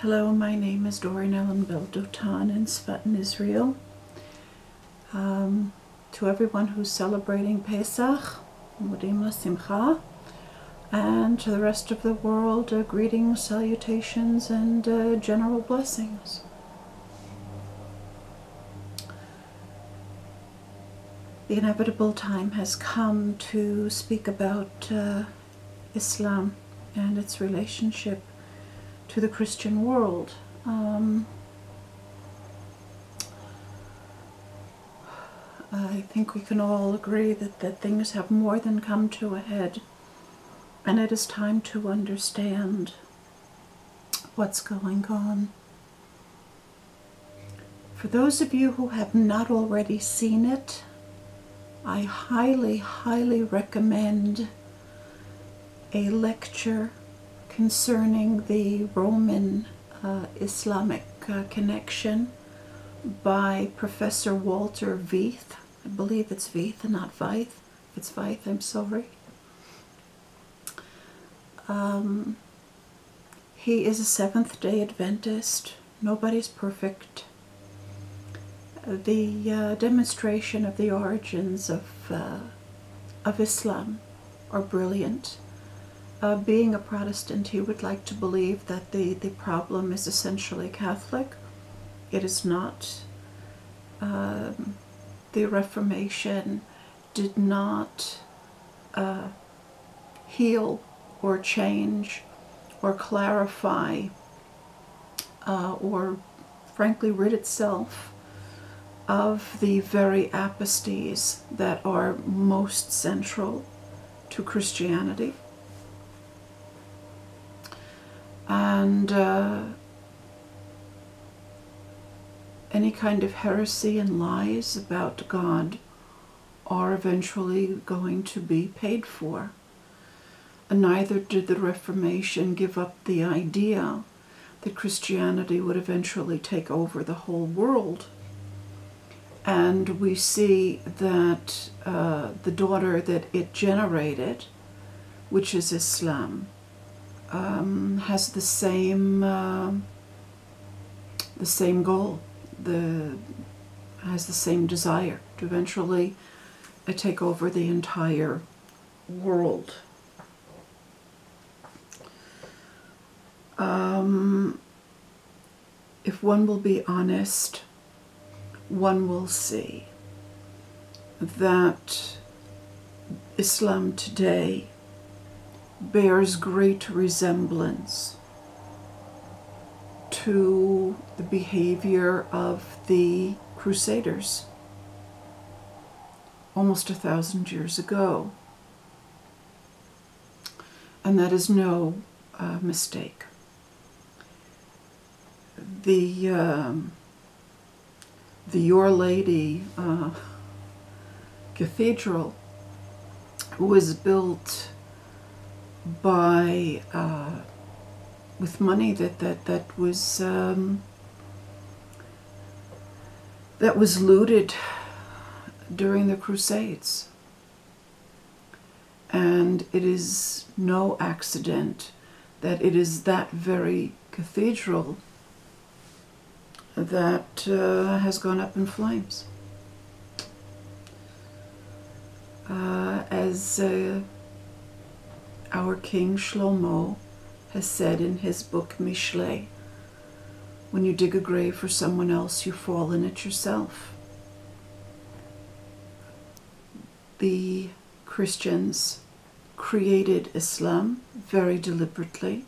Hello, my name is Doreen Ellen Beldotan in Sfatin, Israel. To everyone who's celebrating Pesach, Modim Simcha, and to the rest of the world, greetings, salutations, and general blessings. The inevitable time has come to speak about Islam and its relationship to the Christian world. I think we can all agree that things have more than come to a head, and it is time to understand what's going on. For those of you who have not already seen it, I highly, highly recommend a lecture concerning the Roman Islamic connection by Professor Walter Veith. I believe it's Veith and not Veith. If it's Veith, I'm sorry. He is a Seventh-day Adventist. Nobody's perfect. The demonstration of the origins of Islam are brilliant. Being a Protestant, he would like to believe that the problem is essentially Catholic. It is not. The Reformation did not heal or change or clarify or frankly rid itself of the very aposties that are most central to Christianity. And any kind of heresy and lies about God are eventually going to be paid for. And neither did the Reformation give up the idea that Christianity would eventually take over the whole world. And we see that the daughter that it generated, which is Islam, has the same goal, has the same desire to eventually take over the entire world. If one will be honest, one will see that Islam today bears great resemblance to the behavior of the Crusaders almost 1,000 years ago. And that is no mistake. The Your Lady Cathedral was built by with money that was looted during the Crusades, and it is no accident that it is that very cathedral that has gone up in flames. As our King Shlomo has said in his book Mishlei, when you dig a grave for someone else, you fall in it yourself. The Christians created Islam very deliberately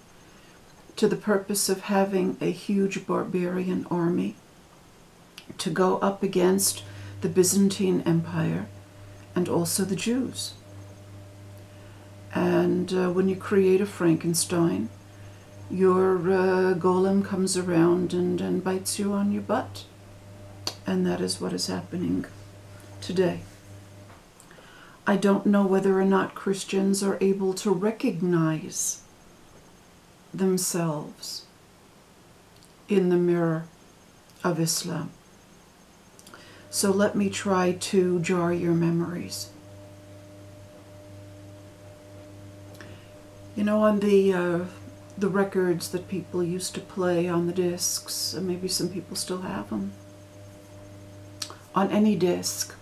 to the purpose of having a huge barbarian army to go up against the Byzantine Empire and also the Jews. And when you create a Frankenstein, your golem comes around and bites you on your butt. And that is what is happening today. I don't know whether or not Christians are able to recognize themselves in the mirror of Islam. So let me try to jar your memories. You know, on the the records that people used to play on the discs, and maybe some people still have them. On any disc,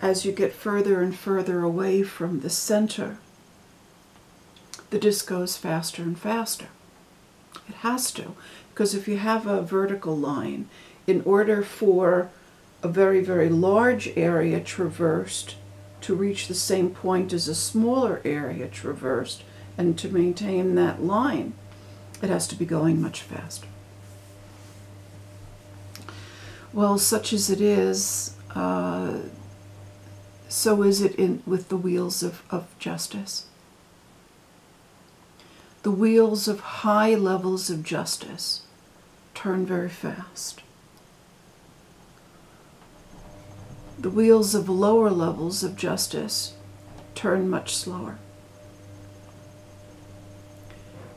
as you get further and further away from the center, the disc goes faster and faster. It has to, because if you have a vertical line, in order for a very, very large area traversed to reach the same point as a smaller area traversed, and to maintain that line, it has to be going much faster. Well, such as it is, so is it with the wheels of justice. The wheels of high levels of justice turn very fast. The wheels of lower levels of justice turn much slower.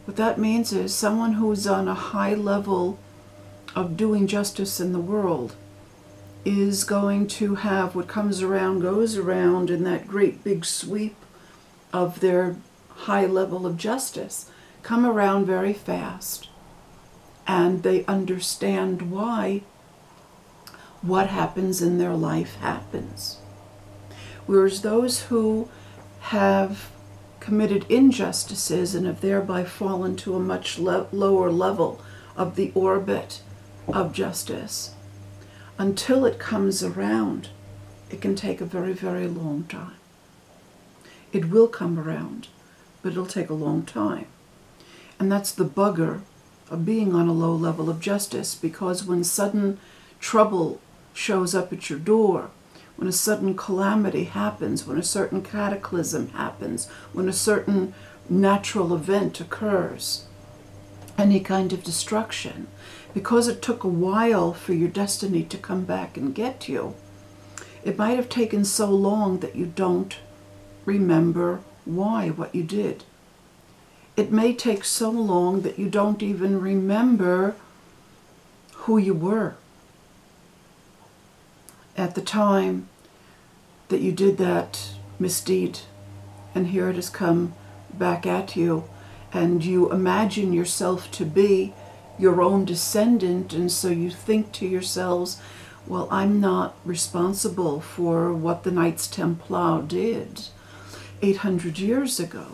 What that means is someone who's on a high level of doing justice in the world is going to have what comes around goes around in that great big sweep of their high level of justice come around very fast, and they understand why what happens in their life happens. Whereas those who have committed injustices and have thereby fallen to a much lower level of the orbit of justice, until it comes around, it can take a very, very long time. It will come around, but it'll take a long time. And that's the bugger of being on a low level of justice, because when sudden trouble shows up at your door, when a sudden calamity happens, when a certain cataclysm happens, when a certain natural event occurs, any kind of destruction, because it took a while for your destiny to come back and get you, it might have taken so long that you don't remember what you did. It may take so long that you don't even remember who you were at the time that you did that misdeed, and here it has come back at you, and you imagine yourself to be your own descendant, and so you think to yourselves, well, I'm not responsible for what the Knights Templar did 800 years ago.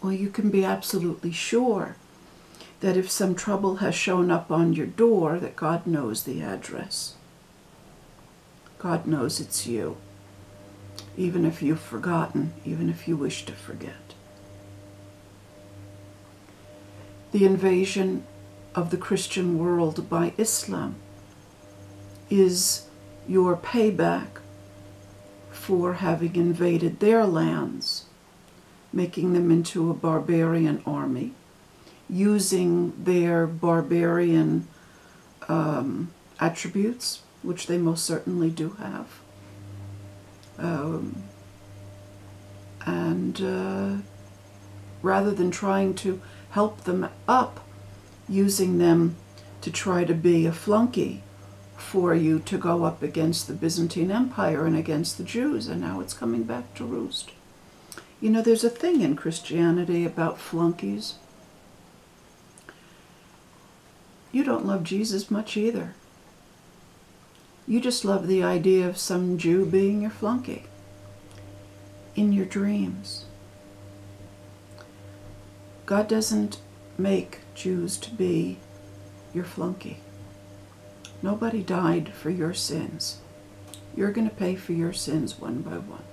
Well, you can be absolutely sure that if some trouble has shown up on your door, that God knows the address. God knows it's you, even if you've forgotten, even if you wish to forget. The invasion of the Christian world by Islam is your payback for having invaded their lands, making them into a barbarian army, using their barbarian attributes, which they most certainly do have, and rather than trying to help them up, using them to try to be a flunky for you to go up against the Byzantine Empire and against the Jews, and now it's coming back to roost. You know, there's a thing in Christianity about flunkies. You don't love Jesus much either. You just love the idea of some Jew being your flunky in your dreams. God doesn't make Jews to be your flunky. Nobody died for your sins. You're going to pay for your sins one by one.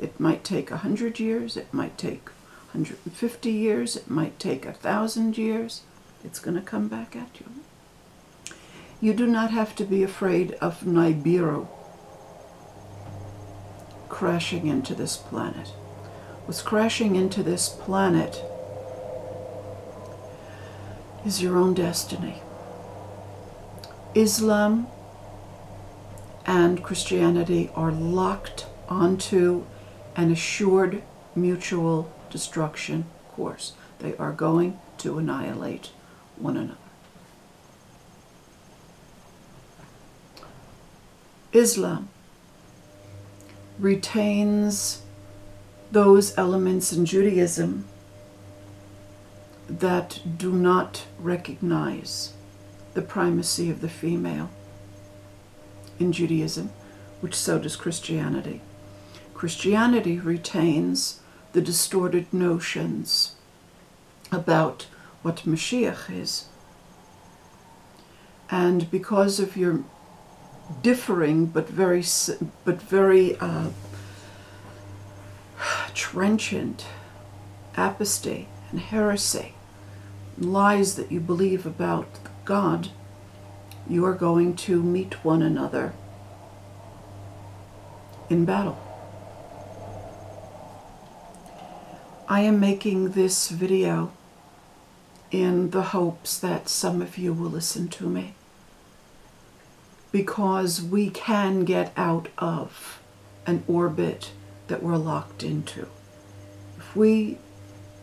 It might take 100 years, it might take 150 years, it might take 1,000 years. It's going to come back at you. You do not have to be afraid of Nibiru crashing into this planet. What's crashing into this planet is your own destiny. Islam and Christianity are locked onto an assured mutual destruction course. They are going to annihilate one another. Islam retains those elements in Judaism that do not recognize the primacy of the female in Judaism, which so does Christianity. Christianity retains the distorted notions about what Mashiach is. And because of your differing but very trenchant apostasy and heresy, lies that you believe about God, you are going to meet one another in battle. I am making this video in the hopes that some of you will listen to me, because we can get out of an orbit that we're locked into. If we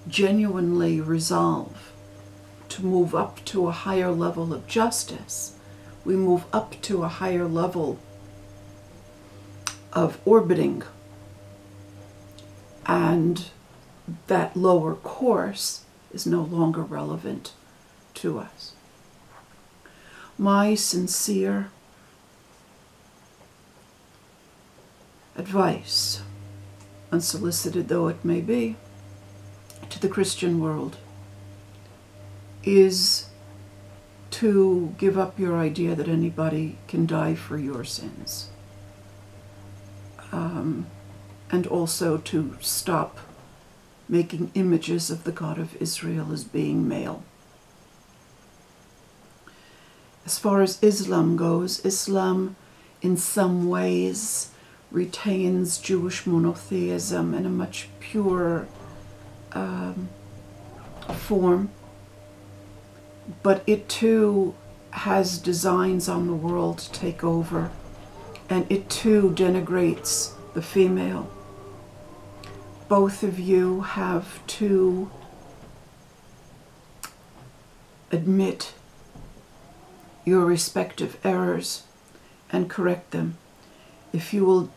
genuinely resolve to move up to a higher level of justice, we move up to a higher level of orbiting, and that lower course is no longer relevant to us. My sincere advice, unsolicited though it may be, to the Christian world is to give up your idea that anybody can die for your sins. And also to stop making images of the God of Israel as being male. As far as Islam goes, Islam in some ways retains Jewish monotheism in a much purer form, but it too has designs on the world to take over, and it too denigrates the female. Both of you have to admit your respective errors and correct them. If you will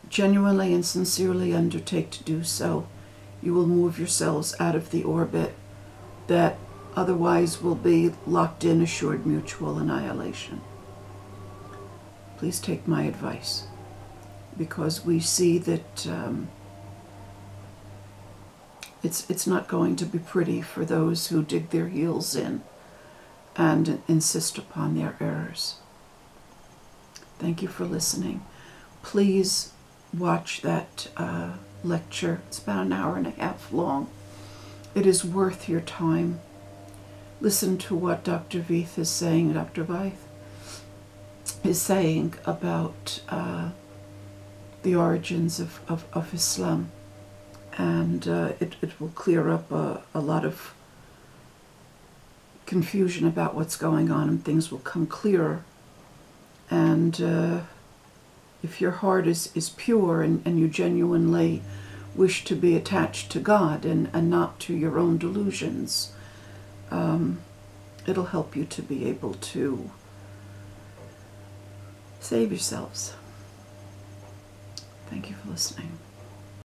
genuinely and sincerely undertake to do so, you will move yourselves out of the orbit that otherwise will be locked in assured mutual annihilation. Please take my advice, because we see that it's not going to be pretty for those who dig their heels in and insist upon their errors. Thank you for listening. Please watch that lecture. It's about an hour and a half long. It is worth your time. Listen to what Dr. Veith is saying, Dr. Veith is saying about the origins of Islam. And it will clear up a lot of confusion about what's going on, and things will come clearer. And if your heart is pure and you genuinely wish to be attached to God and not to your own delusions, it'll help you to be able to save yourselves. Thank you for listening.